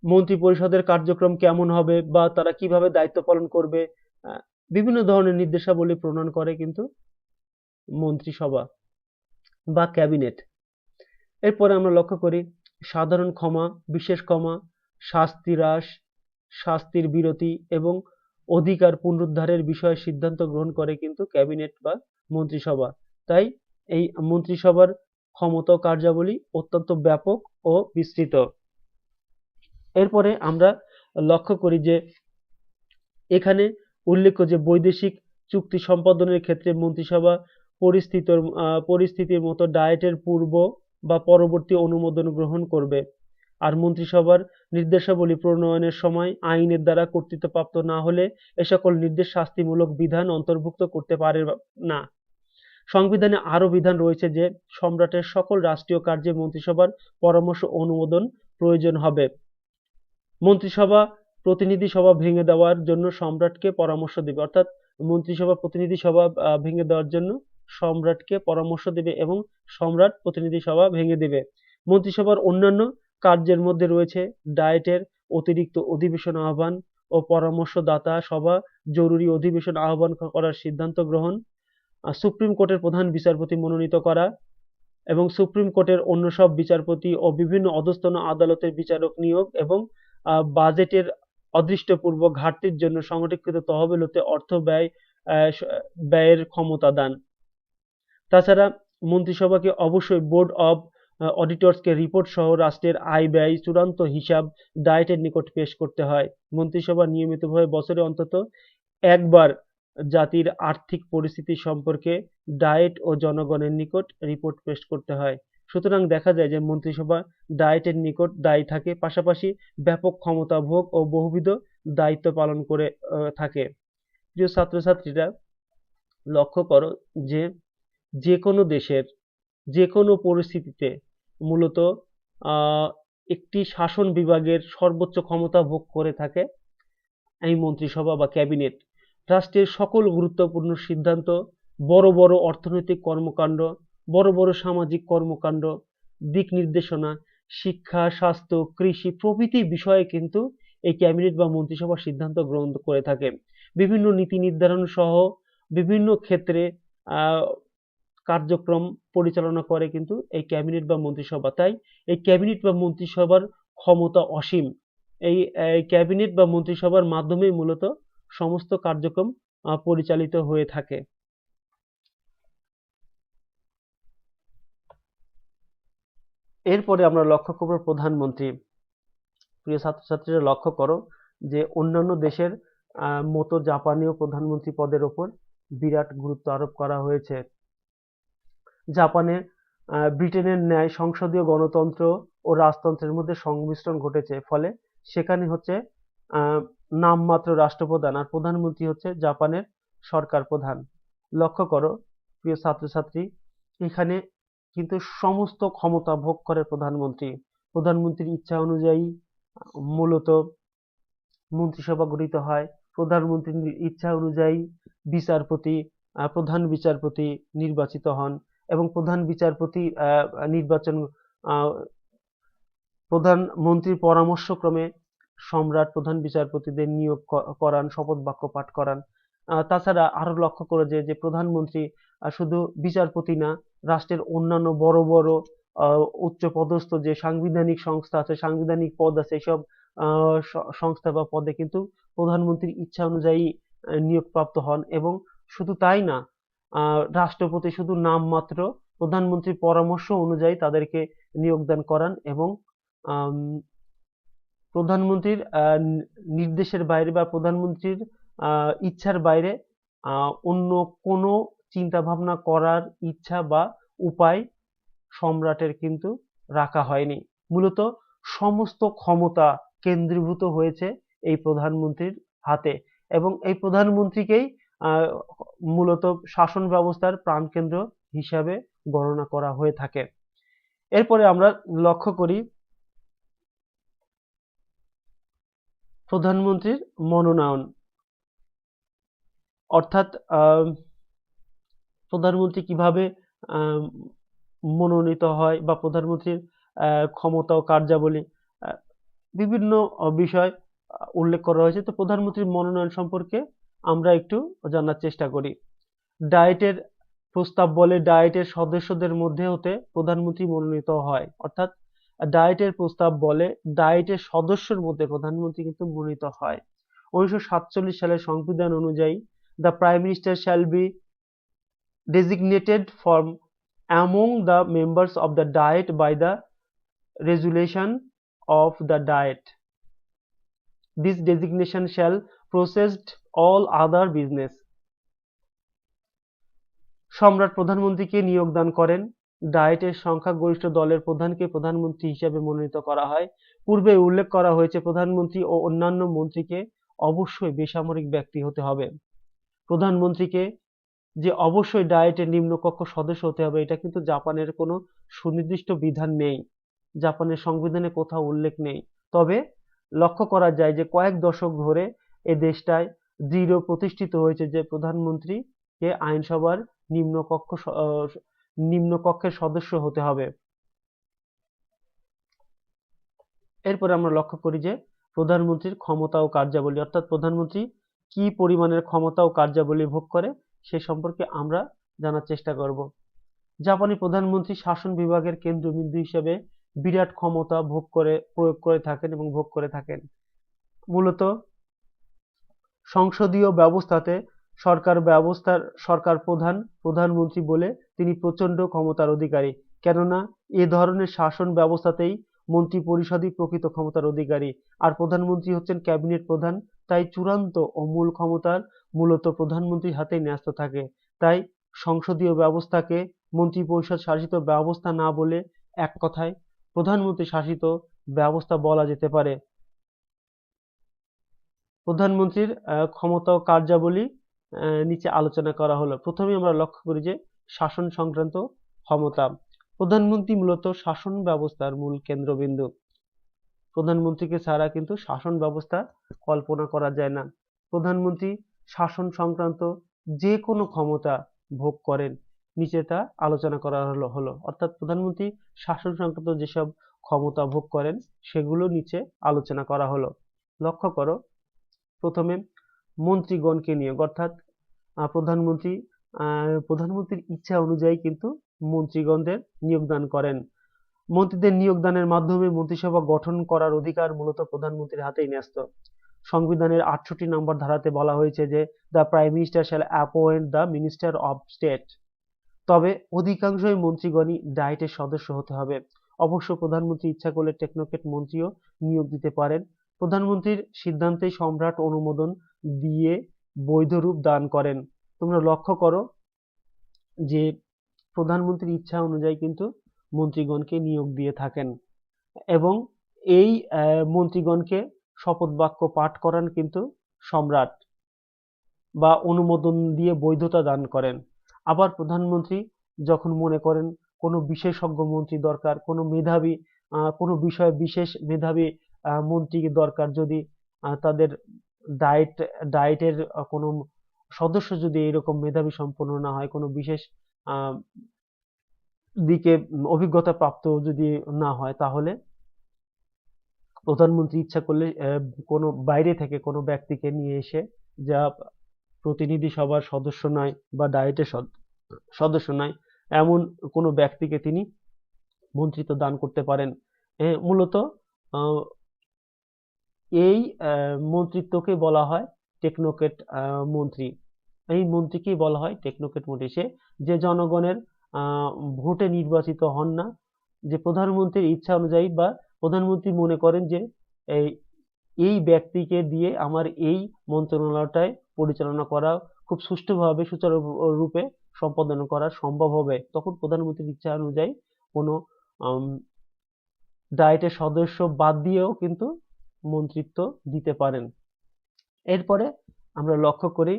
মন্ত্রী পরিষদের কার্যক্রম কেমন হবে বা তারা কিভাবে দায়িত্ব পালন করবে, বিভিন্ন ধরনের নির্দেশাবলী প্রণয়ন করে কিন্তু মন্ত্রিসভা বা ক্যাবিনেট। এরপরে আমরা লক্ষ্য করি সাধারণ ক্ষমা, বিশেষ ক্ষমা, শাস্তি হ্রাস, শাস্তির বিরতি এবং অধিকার পুনরুদ্ধারের বিষয়ে সিদ্ধান্ত গ্রহণ করে কিন্তু ক্যাবিনেট বা মন্ত্রিসভা। তাই এই মন্ত্রিসভার ক্ষমতা ও কার্যাবলী অত্যন্ত ব্যাপক ও বিস্তৃত। এরপরে আমরা লক্ষ্য করি যে এখানে উল্লেখ্য যে বৈদেশিক চুক্তি সম্পাদনের ক্ষেত্রে মন্ত্রিসভা পরিস্থিতির মতো ডায়েটের পূর্ব বা পরবর্তী অনুমোদন গ্রহণ করবে। আর মন্ত্রিসভার নির্দেশাবলী প্রণয়নের সময় আইনের দ্বারা কর্তৃত্বপ্রাপ্ত না হলে এ সকল নির্দেশ শাস্তিমূলক বিধান অন্তর্ভুক্ত করতে পারে না। সংবিধানে আরও বিধান রয়েছে যে সম্রাটের সকল রাষ্ট্রীয় কার্যে মন্ত্রিসভার পরামর্শ অনুমোদন প্রয়োজন হবে। মন্ত্রিসভা প্রতিনিধি সভা ভেঙে দেওয়ার জন্য সম্রাটকে পরামর্শ দেবে, অর্থাৎ মন্ত্রিসভা প্রতিনিধি সভা ভেঙে দেওয়ার জন্য সম্রাটকে পরামর্শ দেবে এবং সম্রাট প্রতিনিধি সভা ভেঙে দেবে। মন্ত্রিসভার অন্যান্য কার্যের মধ্যে রয়েছে ডায়েটের অতিরিক্ত অধিবেশন আহ্বান ও পরামর্শদাতা সভা, জরুরি অধিবেশন আহ্বান করার সিদ্ধান্ত গ্রহণ, সুপ্রিম কোর্টের প্রধান বিচারপতি মনোনীত করা এবং সুপ্রিম কোর্টের অন্য সব বিচারপতি ও বিভিন্ন অধস্তন আদালতের বিচারক নিয়োগ এবং বাজেটের অদৃষ্টপূর্ব ঘাটতির জন্য সংরক্ষিত তহবিল হতে অর্থ ব্যয়ের ক্ষমতা দান। তাছাড়া মন্ত্রিসভাকে অবশ্যই বোর্ড অব অডিটরসকে রিপোর্ট সহ রাষ্ট্রের আয় ব্যয় চূড়ান্ত হিসাব ডায়েটের নিকট পেশ করতে হয়। মন্ত্রিসভা নিয়মিতভাবে বছরে অন্তত একবার জাতির আর্থিক পরিস্থিতি সম্পর্কে ডায়েট ও জনগণের নিকট রিপোর্ট পেশ করতে হয়। সুতরাং দেখা যায় যে মন্ত্রিসভা ডায়েটের নিকট দায়ী থাকে, পাশাপাশি ব্যাপক ক্ষমতা ভোগ ও বহুবিধ দায়িত্ব পালন করে থাকে। প্রিয় ছাত্রছাত্রীরা, লক্ষ্য করো যে যে কোনো দেশের যে কোনো পরিস্থিতিতে মূলত একটি শাসন বিভাগের সর্বোচ্চ ক্ষমতা ভোগ করে থাকে এই মন্ত্রিসভা বা ক্যাবিনেট। রাষ্ট্রের সকল গুরুত্বপূর্ণ সিদ্ধান্ত, বড় বড় অর্থনৈতিক কর্মকাণ্ড, বড় বড় সামাজিক কর্মকাণ্ড, দিক নির্দেশনা, শিক্ষা, স্বাস্থ্য, কৃষি প্রভৃতি বিষয়ে কিন্তু এই ক্যাবিনেট বা মন্ত্রিসভা সিদ্ধান্ত গ্রহণ করে থাকে। বিভিন্ন নীতি নির্ধারণ সহ বিভিন্ন ক্ষেত্রে কার্যক্রম পরিচালনা করে কিন্তু এই ক্যাবিনেট বা মন্ত্রিসভা। তাই এই ক্যাবিনেট বা মন্ত্রিসভার ক্ষমতা অসীম। এই ক্যাবিনেট বা মন্ত্রিসভার মাধ্যমেই মূলত সমস্ত কার্যক্রম পরিচালিত হয়ে থাকে। এরপরে আমরা লক্ষ্য করব প্রধানমন্ত্রী। প্রিয় ছাত্রছাত্রীরা, লক্ষ্য করো যে অন্যান্য দেশের মতো জাপানীয় প্রধানমন্ত্রী পদের ওপর বিরাট গুরুত্ব আরোপ করা হয়েছে। জাপানে ব্রিটেনের ন্যায় সংসদীয় গণতন্ত্র ও রাজতন্ত্রের মধ্যে সংমিশ্রণ ঘটেছে, ফলে সেখানে হচ্ছে নামমাত্র রাষ্ট্রপ্রধান আর প্রধানমন্ত্রী হচ্ছে জাপানের সরকার প্রধান। লক্ষ্য করো প্রিয় ছাত্রছাত্রী, এখানে কিন্তু সমস্ত ক্ষমতা ভোগ করে প্রধানমন্ত্রী। প্রধানমন্ত্রীর ইচ্ছা অনুযায়ী মূলত মন্ত্রিসভা গঠিত হয়। প্রধানমন্ত্রীর ইচ্ছা অনুযায়ী বিচারপতি প্রধান বিচারপতি নির্বাচিত হন এবং প্রধান বিচারপতি নির্বাচন প্রধানমন্ত্রীর পরামর্শক্রমে সম্রাট প্রধান বিচারপতিদের নিয়োগ করান, শপথ বাক্য পাঠ করান। তাছাড়া আরো লক্ষ্য করে যে প্রধানমন্ত্রী শুধু বিচারপতি না, রাষ্ট্রের অন্যান্য বড় বড় উচ্চপদস্থ যে সাংবিধানিক সংস্থা আছে, সাংবিধানিক পদ আছে, এসব সংস্থা বা পদে কিন্তু প্রধানমন্ত্রীর ইচ্ছা অনুযায়ী নিয়োগপ্রাপ্ত হন। এবং শুধু তাই না, রাষ্ট্রপতি শুধু নামমাত্র প্রধানমন্ত্রীর পরামর্শ অনুযায়ী তাদেরকে নিয়োগদান করান এবং প্রধানমন্ত্রীর নির্দেশের বাইরে বা প্রধানমন্ত্রীর ইচ্ছার বাইরে অন্য কোনো চিন্তা ভাবনা করার ইচ্ছা বা উপায় সম্রাটের কিন্তু রাখা হয়নি। মূলত সমস্ত ক্ষমতা কেন্দ্রীভূত হয়েছে এই প্রধানমন্ত্রীর হাতে এবং এই প্রধানমন্ত্রীকেই মূলত শাসন ব্যবস্থার প্রাণকেন্দ্র হিসাবে গণনা করা হয়ে থাকে। এরপরে আমরা লক্ষ্য করি প্রধানমন্ত্রীর মনোনয়ন, অর্থাৎ প্রধানমন্ত্রী কিভাবে মনোনীত হয় বা প্রধানমন্ত্রীর ক্ষমতা ও কার্যাবলী বিভিন্ন বিষয় উল্লেখ করা হয়েছে। তো প্রধানমন্ত্রীর মনোনয়ন সম্পর্কে আমরা একটু জানার চেষ্টা করি। ডায়েটের প্রস্তাব বলে ডায়েটের সদস্যদের মধ্যে হতে প্রধানমন্ত্রী মনোনীত হয়, অর্থাৎ ডায়েটের প্রস্তাব বলে ডায়েটের সদস্যের মধ্যে প্রধানমন্ত্রী কিন্তু মনোনীত হয়। 1947 সালের সংবিধান অনুযায়ী the prime minister shall be designated from among the members of the Diet by the resolution of the Diet. This designation shall processed all other business. সম্রাট প্রধানমন্ত্রীকে নিয়োগ দান করেন। ডায়েটের সংখ্যাগরিষ্ঠ দলের প্রধানকে প্রধানমন্ত্রী হিসেবে মনোনীত করা হয়। পূর্বে উল্লেখ করা হয়েছে প্রধানমন্ত্রী ও অন্যান্য মন্ত্রীকে অবশ্যই বেসামরিক ব্যক্তি হতে হবে। প্রধানমন্ত্রীকে যে অবশ্যই ডায়েটের নিম্নকক্ষ সদস্য হতে হবে এটা কিন্তু জাপানের কোনো সুনির্দিষ্ট বিধান নেই, জাপানের সংবিধানে কোথাও উল্লেখ নেই। তবে লক্ষ্য করা যায় যে কয়েক দশক ধরে এ দেশটায় দৃঢ় প্রতিষ্ঠিত হয়েছে যে প্রধানমন্ত্রীকে আইনসভার নিম্নকক্ষের সদস্য হতে হবে। এরপরে আমরা লক্ষ্য করি যে প্রধানমন্ত্রীর ক্ষমতা ও কার্যাবলী, অর্থাৎ প্রধানমন্ত্রী কি পরিমাণের ক্ষমতা ও কার্যাবলী ভোগ করে সে সম্পর্কে আমরা জানার চেষ্টা করব। জাপানি প্রধানমন্ত্রী শাসন বিভাগের কেন্দ্রবিন্দু হিসেবে বিরাট ক্ষমতা প্রয়োগ করে থাকেন এবং ভোগ করে থাকেন। মূলত সংসদীয় ব্যবস্থাতে সরকার প্রধানমন্ত্রী বলে তিনি প্রচন্ড ক্ষমতার অধিকারী, কেননা এ ধরনের শাসন ব্যবস্থাতেই মন্ত্রী পরিষদই প্রকৃত ক্ষমতার অধিকারী, আর প্রধানমন্ত্রী হচ্ছেন ক্যাবিনেট প্রধান, তাই চূড়ান্ত ও মূল ক্ষমতার মূলত প্রধানমন্ত্রীর হাতেই ন্যস্ত থাকে। তাই সংসদীয় ব্যবস্থাকে মন্ত্রী পরিষদ শাসিত ব্যবস্থা না বলে এক কথায় প্রধানমন্ত্রী শাসিত ব্যবস্থা বলা যেতে পারে। প্রধানমন্ত্রীর ক্ষমতা ও কার্যাবলী নিচে আলোচনা করা হলো। প্রথমে আমরা লক্ষ্য করি যে শাসন সংক্রান্ত ক্ষমতা। প্রধানমন্ত্রী মূলত শাসন ব্যবস্থার মূল কেন্দ্রবিন্দু। প্রধানমন্ত্রীকে ছাড়া কিন্তু শাসন ব্যবস্থা কল্পনা করা যায় না। প্রধানমন্ত্রী শাসন সংক্রান্ত যে কোনো ক্ষমতা ভোগ করেন, নিচে তা আলোচনা করা হলো। অর্থাৎ প্রধানমন্ত্রী শাসন সংক্রান্ত যেসব ক্ষমতা ভোগ করেন সেগুলো নিচে আলোচনা করা হলো। লক্ষ্য করো, প্রথমে মন্ত্রীগণকে নিয়োগ, অর্থাৎ প্রধানমন্ত্রীর ইচ্ছা অনুযায়ী কিন্তু মন্ত্রীগণদের নিয়োগদান করেন। মন্ত্রীদের নিয়োগদানের মাধ্যমে মন্ত্রিসভা গঠন করার অধিকার মূলত প্রধানমন্ত্রীর হাতেই ন্যস্ত। সংবিধানের ৬৮ নম্বর ধারাতে বলা হয়েছে যে the prime minister shall appoint the minister of state. তবে অধিকাংশই মন্ত্রীগণই ডায়েটের সদস্য হতে হবে। অবশ্য প্রধানমন্ত্রী ইচ্ছা করলে টেকনোক্রেট মন্ত্রীও নিয়োগ দিতে পারেন। প্রধানমন্ত্রীর সিদ্ধান্তে সম্রাট অনুমোদন দিয়ে বৈধ রূপ দান করেন। তোমরা লক্ষ্য করো যে প্রধানমন্ত্রীর ইচ্ছা অনুযায়ী কিন্তু মন্ত্রীগণকে নিয়োগ দিয়ে থাকেন এবং এই মন্ত্রীগণকে শপথ বাক্য পাঠ করান কিন্তু সম্রাট বা অনুমোদন দিয়ে বৈধতা দান করেন। আবার প্রধানমন্ত্রী যখন মনে করেন কোনো বিশেষজ্ঞ মন্ত্রী দরকার, কোনো বিষয়ে বিশেষ মেধাবী মন্ত্রী দরকার, যদি তাদের ডায়েটের কোনো সদস্য যদি এরকম মেধাবী সম্পন্ন না হয়, কোনো বিশেষ দিকে অভিজ্ঞতা প্রাপ্ত যদি না হয়, তাহলে প্রধানমন্ত্রী ইচ্ছা করলে কোনো বাইরে থেকে কোনো ব্যক্তিকে নিয়ে এসে, যা প্রতিনিধি সভার সদস্য নয় বা ডায়েটের সদস্য নয়, এমন কোনো ব্যক্তিকে তিনি মন্ত্রিত্ব দান করতে পারেন। মূলত এই মন্ত্রিত্বকে বলা হয় টেকনোক্রেট মন্ত্রী। এই মন্ত্রীকেই বলা হয় টেকনোক্রেট মন্ত্রী। সে যে জনগণের ভোটে নির্বাচিত হন না, যে প্রধানমন্ত্রীর ইচ্ছা অনুযায়ী বা প্রধানমন্ত্রী মনে করেন যে এই ব্যক্তিকে দিয়ে আমার এই মন্ত্রণালয়টায় পরিচালনা করা খুব সুষ্ঠুভাবে সুচারুরূপে সম্পাদন করা সম্ভব হবে, তখন প্রধানমন্ত্রীর ইচ্ছা অনুযায়ী কোনো ডায়েটের সদস্য বাদ দিয়েও কিন্তু মন্ত্রিত্ব দিতে পারেন। এরপরে আমরা লক্ষ্য করি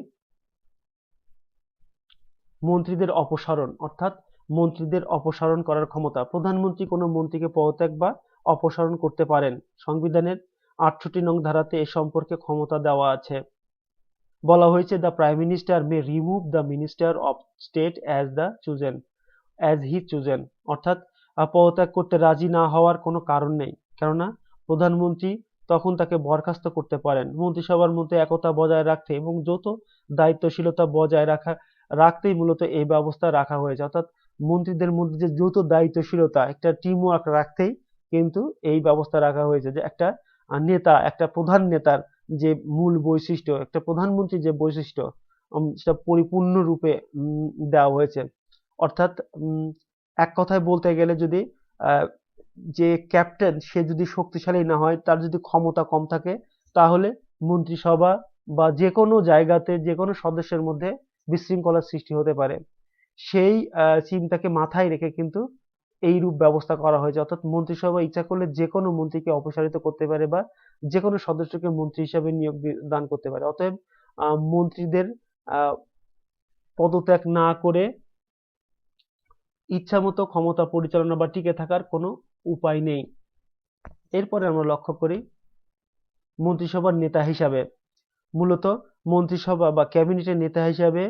মন্ত্রীদের অপসারণ, অর্থাৎ মন্ত্রীদের অপসারণ করার ক্ষমতা। প্রধানমন্ত্রী কোনো মন্ত্রীকে পদত্যাগ বা অপসারণ করতে পারেন। সংবিধানের ৬৮ নং ধারাতে এ সম্পর্কে ক্ষমতা দেওয়া আছে। বলা হয়েছে the prime minister may remove the minister of state as he chosen, অর্থাৎ পদত্যাগ করতে রাজি না হওয়ার কোনো কারণ নেই, কেননা প্রধানমন্ত্রী তখন তাকে বরখাস্ত করতে পারেন। মন্ত্রিসভার মধ্যে একতা বজায় রাখতে এবং যৌথ দায়িত্বশীলতা বজায় রাখতেই মূলত এই ব্যবস্থা রাখা হয়েছে। অর্থাৎ মন্ত্রীদের মধ্যে যে যৌথ দায়িত্বশীলতা, একটা টিম ওয়ার্ক রাখতেই কিন্তু এই ব্যবস্থা রাখা হয়েছে, যে একটা প্রধান নেতার যে মূল বৈশিষ্ট্য, একটা প্রধানমন্ত্রীর যে বৈশিষ্ট্য সেটা পরিপূর্ণ রূপে দেওয়া হয়েছে। অর্থাৎ এক কথায় বলতে গেলে যদি আহ, যে ক্যাপ্টেন সে যদি শক্তিশালী না হয়, তার যদি ক্ষমতা কম থাকে, তাহলে মন্ত্রিসভা বা যে কোনো জায়গাতে যে কোনো সদস্যের মধ্যে বিশৃঙ্খলার সৃষ্টি হতে পারে। সেই চিন্তাকে মাথায় রেখে কিন্তু এই রূপ ব্যবস্থা করা হয়েছে। অর্থাৎ মন্ত্রিসভা ইচ্ছা করলে যে কোনো মন্ত্রীকে অপসারিত করতে পারে বা যে কোনো সদস্যকে মন্ত্রী হিসাবে নিয়োগ দান করতে পারে। অতএব মন্ত্রীদের আহ, পদত্যাগ না করে ইচ্ছামতো ক্ষমতা পরিচালনা বা টিকে থাকার কোনো উপায় নেই। এরপরে আমরা লক্ষ্য করি মন্ত্রিসভার নেতা হিসাবে, মূলত মন্ত্রিসভা বা ক্যাবিনেটের নেতা হিসাবে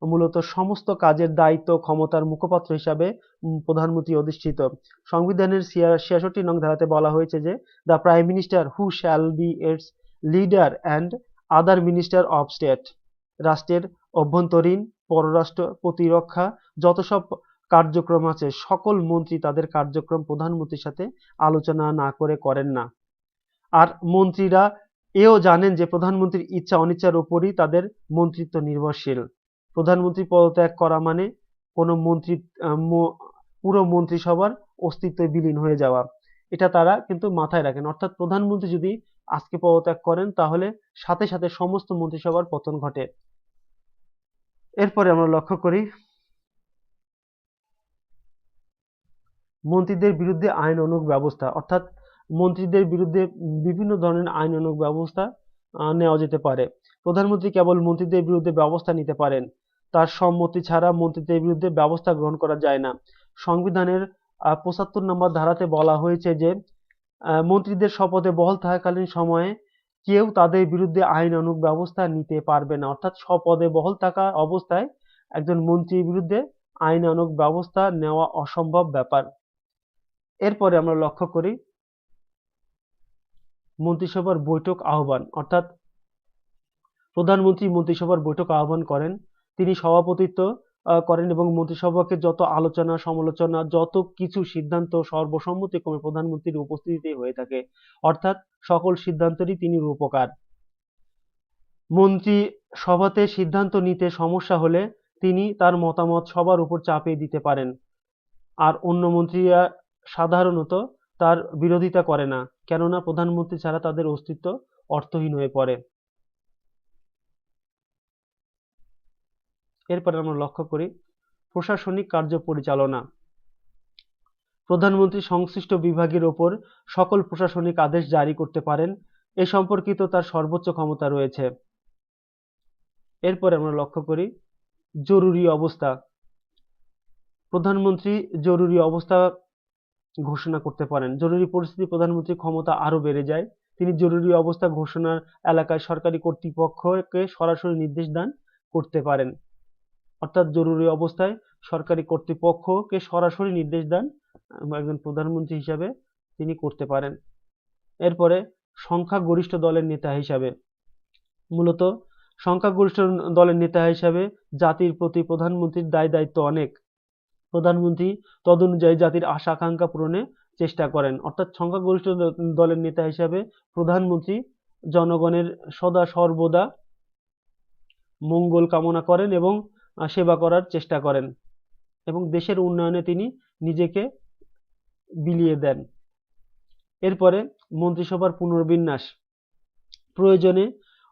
মূলত সমস্ত কাজের দায়িত্ব ক্ষমতার মুখপাত্র হিসাবে প্রধানমন্ত্রী অধিষ্ঠিত। সংবিধানের 66 নং ধারাতে বলা হয়েছে যে the prime minister who shall be it's leader and other minister of state. রাষ্ট্রের অভ্যন্তরীণ, পররাষ্ট্র, প্রতিরক্ষা যত সব কার্যক্রম আছে সকল মন্ত্রী তাদের কার্যক্রম প্রধানমন্ত্রীর সাথে আলোচনা না করে করেন না। আর মন্ত্রীরা এও জানেন যে প্রধানমন্ত্রীর ইচ্ছা অনিচ্ছার উপরই তাদের মন্ত্রিত্ব নির্ভরশীল। প্রধানমন্ত্রী পদত্যাগ করা মানে কোনো মন্ত্রী পুরো মন্ত্রিসভার অস্তিত্বে বিলীন হয়ে যাওয়া। এটা তারা কিন্তু মাথায় রাখেন। অর্থাৎ প্রধানমন্ত্রী যদি আজকে পদত্যাগ করেন তাহলে সাথে সাথে সমস্ত মন্ত্রিসভার পতন ঘটে। এরপরে আমরা লক্ষ্য করি মন্ত্রীদের বিরুদ্ধে আইনানুগ ব্যবস্থা। অর্থাৎ মন্ত্রীদের বিরুদ্ধে বিভিন্ন ধরনের আইনানুগ ব্যবস্থা নেওয়া যেতে পারে। প্রধানমন্ত্রী কেবল মন্ত্রীদের বিরুদ্ধে ব্যবস্থা নিতে পারেন, তার সম্মতি ছাড়া মন্ত্রীদের বিরুদ্ধে ব্যবস্থা গ্রহণ করা যায় না। সংবিধানের 75 নম্বর ধারাতে বলা হয়েছে যে মন্ত্রীদের শপথে বহাল থাকাকালীন সময়ে কেউ তাদের বিরুদ্ধে আইনানুগ ব্যবস্থা নিতে পারবে না। অর্থাৎ শপথে বহাল থাকা অবস্থায় একজন মন্ত্রীর বিরুদ্ধে আইনানুগ ব্যবস্থা নেওয়া অসম্ভব ব্যাপার। এরপরে আমরা লক্ষ্য করি মন্ত্রিসভার বৈঠক আহ্বান। অর্থাৎ প্রধানমন্ত্রী মন্ত্রিসভার বৈঠক আহ্বান করেন, তিনি সভাপতিত্ব করেন এবং মন্ত্রিসভাকে যত আলোচনা সমালোচনা যত কিছু সিদ্ধান্ত সর্বসম্মতিক্রমে প্রধানমন্ত্রীর উপস্থিতিতে হয়ে থাকে। অর্থাৎ সকল সিদ্ধান্তেরই তিনি রূপকার। মন্ত্রী সভাতে সিদ্ধান্ত নিতে সমস্যা হলে তিনি তার মতামত সবার উপর চাপিয়ে দিতে পারেন। আর অন্য মন্ত্রীরা সাধারণত তার বিরোধিতা করে না, কেননা প্রধানমন্ত্রী ছাড়া তাদের অস্তিত্ব অর্থহীন হয়ে পড়ে। এরপরে আমরা লক্ষ্য করি প্রশাসনিক কার্য পরিচালনা। প্রধানমন্ত্রী সংশ্লিষ্ট বিভাগের ওপর সকল প্রশাসনিক আদেশ জারি করতে পারেন, এ সম্পর্কিত তার সর্বোচ্চ ক্ষমতা রয়েছে। এরপরে আমরা লক্ষ্য করি জরুরি অবস্থা। প্রধানমন্ত্রী জরুরি অবস্থা ঘোষণা করতে পারেন। জরুরি পরিস্থিতি প্রধানমন্ত্রীর ক্ষমতা আরো বেড়ে যায়। তিনি জরুরি অবস্থা ঘোষণার এলাকায় সরকারি কর্তৃপক্ষকে সরাসরি নির্দেশ দান করতে পারেন। অর্থাৎ জরুরি অবস্থায় সরকারি কর্তৃপক্ষকে সরাসরি নির্দেশ দান একজন প্রধানমন্ত্রী হিসাবে তিনি করতে পারেন। এরপরে সংখ্যাগরিষ্ঠ দলের নেতা হিসাবে, মূলত সংখ্যাগরিষ্ঠ দলের নেতা হিসাবে জাতির প্রতি প্রধানমন্ত্রীর দায় দায়িত্ব অনেক। প্রধানমন্ত্রী তদনুযায়ী জাতির আশা আকাঙ্ক্ষা পূরণে চেষ্টা করেন। অর্থাৎ সংখ্যাগরিষ্ঠ দলের নেতা হিসাবে প্রধানমন্ত্রী জনগণের সদা সর্বদা মঙ্গল কামনা করেন এবং সেবা করার চেষ্টা করেন এবং দেশের উন্নয়নে তিনি নিজেকে বিলিয়ে দেন। এরপরে মন্ত্রিসভার পুনর্বিন্যাস। প্রয়োজনে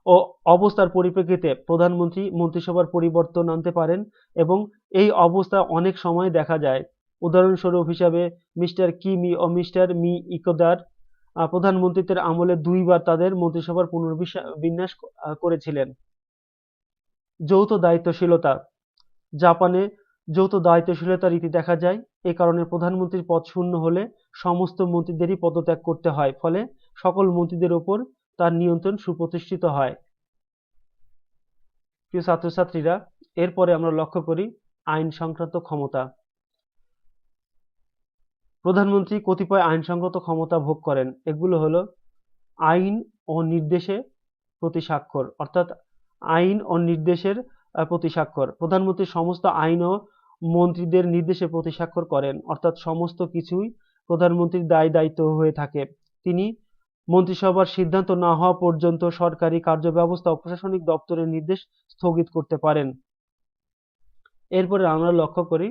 ও অবস্থার পরিপ্রেক্ষিতে প্রধানমন্ত্রী মন্ত্রিসভার পরিবর্তন আনতে পারেন এবং এই অবস্থা অনেক সময় দেখা যায়। উদাহরণস্বরূপ হিসাবে মিস্টার কিমি ও মিস্টার মি ইকোদার প্রধানমন্ত্রীত্বের আমলে 2 বার তাদের মন্ত্রিসভার পুনর্বিন্যাস করেছিলেন। যৌথ দায়িত্বশীলতা। জাপানে যৌথ দায়িত্বশীলতার রীতি দেখা যায়। এ কারণে প্রধানমন্ত্রীর পদ শূন্য হলে সমস্ত মন্ত্রীদেরই পদত্যাগ করতে হয়, ফলে সকল মন্ত্রীদের ওপর তার নিয়ন্ত্রণ সুপ্রতিষ্ঠিত হয়। প্রিয় ছাত্রছাত্রীরা, এরপরে আমরা লক্ষ্য করি আইন সংক্রান্ত ক্ষমতা। প্রধানমন্ত্রী কতিপয় আইন সংক্রান্ত ক্ষমতা ভোগ করেন। এগুলো হলো আইন ও নির্দেশে প্রতি স্বাক্ষর। অর্থাৎ আইন ও নির্দেশের প্রতি স্বাক্ষর। প্রধানমন্ত্রী সমস্ত আইন ও মন্ত্রীদের নির্দেশে প্রতি স্বাক্ষর করেন। অর্থাৎ সমস্ত কিছুই প্রধানমন্ত্রীর দায় দায়িত্ব হয়ে থাকে। তিনি মন্ত্রিসভার সিদ্ধান্ত না হওয়া পর্যন্ত সরকারি কার্যব্যবস্থা ও প্রশাসনিক দপ্তরের নির্দেশ স্থগিত করতে পারেন। এরপরে আমরা লক্ষ্য করি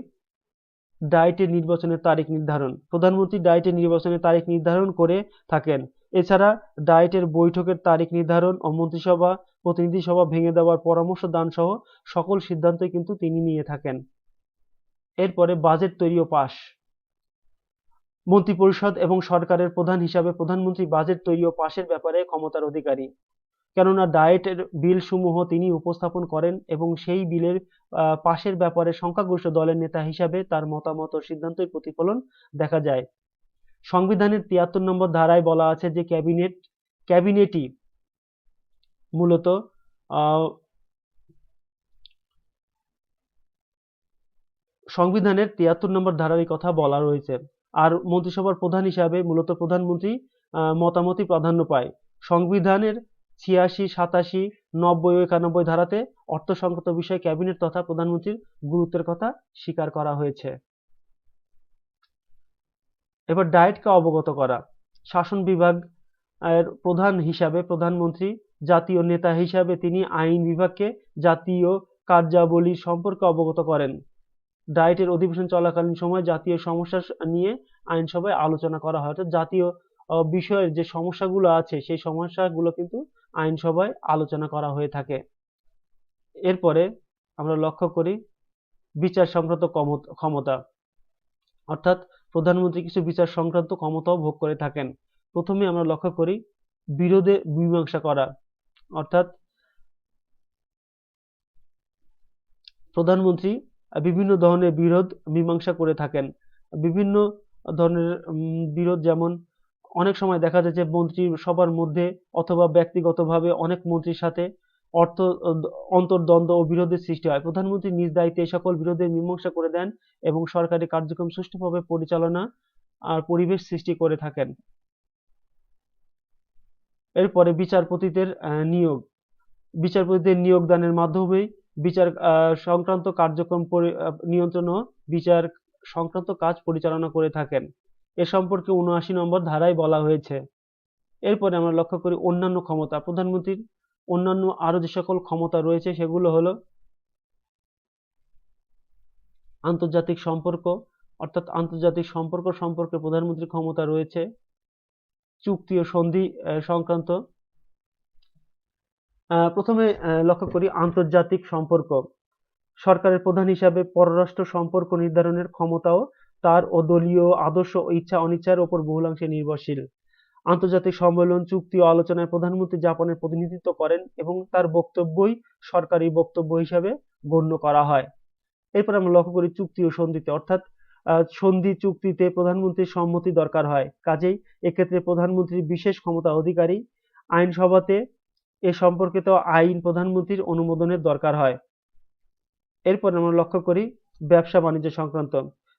ডায়েটে নির্বাচনের তারিখ নির্ধারণ। প্রধানমন্ত্রী ডায়েটে নির্বাচনের তারিখ নির্ধারণ করে থাকেন। এছাড়া ডায়েটের বৈঠকের তারিখ নির্ধারণ ও মন্ত্রিসভা প্রতিনিধি সভা ভেঙে দেওয়ার পরামর্শ দান সহ সকল সিদ্ধান্তই কিন্তু তিনি নিয়ে থাকেন। এরপরে বাজেট তৈরি ও পাস। মন্ত্রিপরিষদ এবং সরকারের প্রধান হিসাবে প্রধানমন্ত্রী বাজেট তৈরি ও পাসের ব্যাপারে ক্ষমতার অধিকারী। কেননা ডায়েটের বিল সমূহ তিনি উপস্থাপন করেন এবং সেই বিলের পাশের ব্যাপারে সংখ্যাগরিষ্ঠ দলের নেতা হিসাবে তার মতামত ও সিদ্ধান্তের প্রতিফলন দেখা যায়। সংবিধানের ৭৩ নম্বর ধারায় বলা আছে যে ক্যাবিনেটই মূলত সংবিধানের ৭৩ নম্বর ধারারই কথা বলা রয়েছে। আর মন্ত্রিসভার প্রধান হিসাবে মূলত প্রধানমন্ত্রী মতামতই প্রাধান্য পায়। সংবিধানের ৮৬, ৮৭, ৯০ ও ৯১ ধারাতে অর্থ সংক্রান্ত বিষয়ে ক্যাবিনেট তথা প্রধানমন্ত্রীর গুরুত্বের কথা স্বীকার করা হয়েছে। এবার ডায়েটকে অবগত করা। শাসন বিভাগ এর প্রধান হিসাবে প্রধানমন্ত্রী, জাতীয় নেতা হিসাবে তিনি আইন বিভাগকে জাতীয় কার্যাবলী সম্পর্কে অবগত করেন। ডায়েটের অধিবেশন চলাকালীন সময় জাতীয় সমস্যা নিয়ে আইনসভায় আলোচনা করা হয়, অর্থাৎ জাতীয় বিষয়ের যে সমস্যাগুলো আছে সেই সমস্যাগুলো কিন্তু আইনসভায় আলোচনা করা হয়ে থাকে। এরপরে আমরা লক্ষ্য করি বিচার সংক্রান্ত ক্ষমতা, অর্থাৎ প্রধানমন্ত্রী কিছু বিচার সংক্রান্ত ক্ষমতাও ভোগ করে থাকেন। প্রথমে আমরা লক্ষ্য করি বিরোধে মীমাংসা করা, অর্থাৎ প্রধানমন্ত্রী বিভিন্ন ধরনের বিরোধ মীমাংসা করে থাকেন। বিভিন্ন ধরনের বিরোধ, যেমন অনেক সময় দেখা যায় যে মন্ত্রী সবার মধ্যে অথবা ব্যক্তিগতভাবে অনেক মন্ত্রীর সাথে অন্তর্দ্বন্দ্ব ও বিরোধের সৃষ্টি হয়। প্রধানমন্ত্রী নিজ দায়িত্বে এই সকল বিরোধের মীমাংসা করে দেন এবং সরকারি কার্যক্রম সুষ্ঠুভাবে পরিচালনা আর পরিবেশ সৃষ্টি করে থাকেন। এরপরে বিচারপতিদের নিয়োগ। বিচারপতিদের নিয়োগদানের মাধ্যমেই বিচার সংক্রান্ত কার্যক্রম নিয়ন্ত্রণ ও বিচার সংক্রান্ত কাজ পরিচালনা করে থাকেন। এ সম্পর্কে ৭৯ নম্বর ধারায় বলা হয়েছে। এরপরে আমরা লক্ষ্য করি অন্যান্য ক্ষমতা। প্রধানমন্ত্রীর অন্যান্য আরো যে সকল ক্ষমতা রয়েছে সেগুলো হলো আন্তর্জাতিক সম্পর্ক, অর্থাৎ আন্তর্জাতিক সম্পর্ক সম্পর্কে প্রধানমন্ত্রীর ক্ষমতা রয়েছে। চুক্তি ও সন্ধি সংক্রান্ত। প্রথমে লক্ষ্য করি আন্তর্জাতিক সম্পর্ক। সরকারের প্রধান হিসাবে পররাষ্ট্র সম্পর্ক নির্ধারণের ক্ষমতাও তার ও দলীয় আদর্শ ও ইচ্ছা অনিচ্ছার ওপর বহুলাংশে নির্ভরশীল। আন্তর্জাতিক সম্মেলন, চুক্তি ও আলোচনায় প্রধানমন্ত্রী জাপানের প্রতিনিধিত্ব করেন এবং তার বক্তব্যই সরকারি বক্তব্য হিসাবে গণ্য করা হয়। এরপর আমরা লক্ষ্য করি চুক্তি ও সন্ধিতে, অর্থাৎ সন্ধি চুক্তিতে প্রধানমন্ত্রীর সম্মতি দরকার হয়। কাজেই এক্ষেত্রে প্রধানমন্ত্রীর বিশেষ ক্ষমতা অধিকারী। আইনসভাতে এ সম্পর্কিত আইন প্রধানমন্ত্রীর অনুমোদনের দরকার হয়। এরপর আমরা লক্ষ্য করি ব্যবসা বাণিজ্য সংক্রান্ত।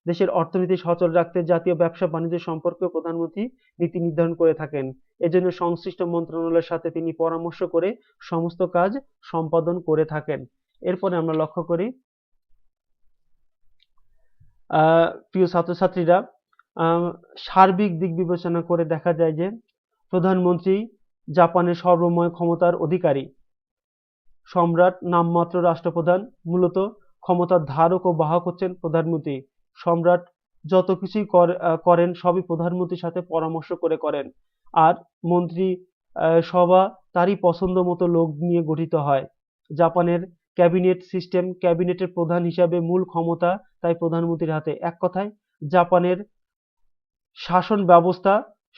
দেশের অর্থনীতি সচল রাখতে জাতীয় ব্যবসা বাণিজ্য সম্পর্কেও প্রধানমন্ত্রী নীতি নির্ধারণ করে থাকেন। এজন্য সংশ্লিষ্ট মন্ত্রণালয়ের সাথে তিনি পরামর্শ করে সমস্ত কাজ সম্পাদন করে থাকেন। এরপরে আমরা লক্ষ্য করি প্রিয় ছাত্রছাত্রীরা, সার্বিক দিক বিবেচনা করে দেখা যায় যে প্রধানমন্ত্রী জাপানের সর্বময় ক্ষমতার অধিকারী। সম্রাট নামমাত্র রাষ্ট্রপ্রধান, মূলত ক্ষমতার ধারক ও বাহক হচ্ছেন প্রধানমন্ত্রী। সম্রাট যত কিছুই করেন সবই প্রধানমন্ত্রীর সাথে পরামর্শ করে করেন। আর মন্ত্রী সভা তারই পছন্দ মতো লোক নিয়ে গঠিত হয়। জাপানের ক্যাবিনেট সিস্টেম, ক্যাবিনেটের প্রধান হিসাবে মূল ক্ষমতা তাই প্রধানমন্ত্রীর হাতে। এক কথায় জাপানের শাসন ব্যবস্থা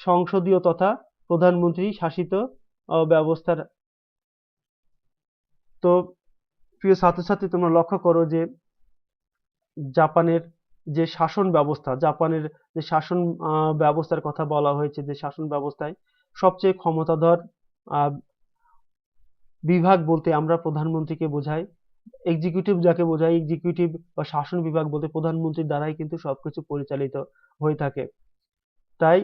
সংসদীয় তথা প্রধানমন্ত্রী শাসিত ব্যবস্থার। তো প্রিয় ছাত্রছাত্রী, তোমরা লক্ষ্য করো যে জাপানের যে শাসন ব্যবস্থা, জাপানের যে শাসন ব্যবস্থার কথা বলা হয়েছে, যে শাসন ব্যবস্থায় সবচেয়ে ক্ষমতাধর বিভাগ বলতে আমরা প্রধানমন্ত্রীকে বোঝাই। এক্সিকিউটিভ যাকে বোঝাই, এক্সিকিউটিভ বা শাসন বিভাগ বলতে প্রধানমন্ত্রীর দ্বারাই কিন্তু সবকিছু পরিচালিত হয়ে থাকে। তাই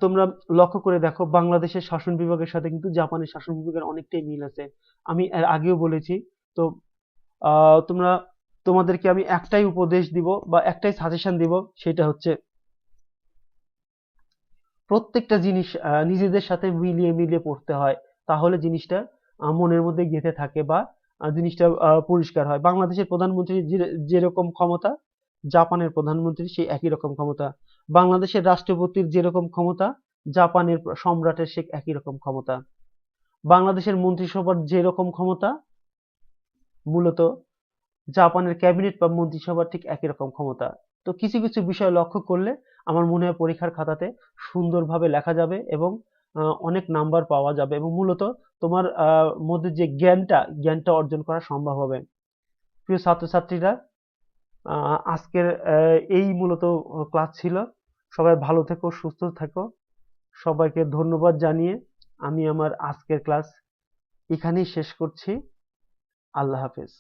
তোমরা লক্ষ্য করে দেখো বাংলাদেশের শাসন বিভাগের সাথে কিন্তু জাপানের শাসন বিভাগের অনেকটাই মিল আছে। আমি এর আগেও বলেছি। তো তোমাদেরকে আমি একটাই উপদেশ দিব বা একটাই সাজেশন দিব, সেটা হচ্ছে প্রত্যেকটা জিনিস নিজেদের সাথে মিলিয়ে মিলিয়ে পড়তে হয়, তাহলে জিনিসটা মনের মধ্যে গেঁথে থাকে বা জিনিসটা পরিষ্কার হয়। বাংলাদেশের প্রধানমন্ত্রীর যেরকম ক্ষমতা, জাপানের প্রধানমন্ত্রীর সেই একই রকম ক্ষমতা। বাংলাদেশের রাষ্ট্রপতির যেরকম ক্ষমতা, জাপানের সম্রাটের সে একই রকম ক্ষমতা। বাংলাদেশের মন্ত্রিসভার যেরকম ক্ষমতা, মূলত জাপানের ক্যাবিনেট বা মন্ত্রিসভার ঠিক একই রকম ক্ষমতা। তো কিছু কিছু বিষয় লক্ষ্য করলে আমার মনে হয় পরীক্ষার খাতাতে সুন্দরভাবে লেখা যাবে এবং অনেক নাম্বার পাওয়া যাবে এবং মূলত তোমার মধ্যে যে জ্ঞানটা অর্জন করা সম্ভব হবে। প্রিয় ছাত্রছাত্রীরা, আজকের এই মূলত ক্লাস ছিল। সবাই ভালো থেকো, সুস্থ থেকো। সবাইকে ধন্যবাদ জানিয়ে আমি আমার আজকের ক্লাস এখানেই শেষ করছি। আল্লাহ হাফেজ।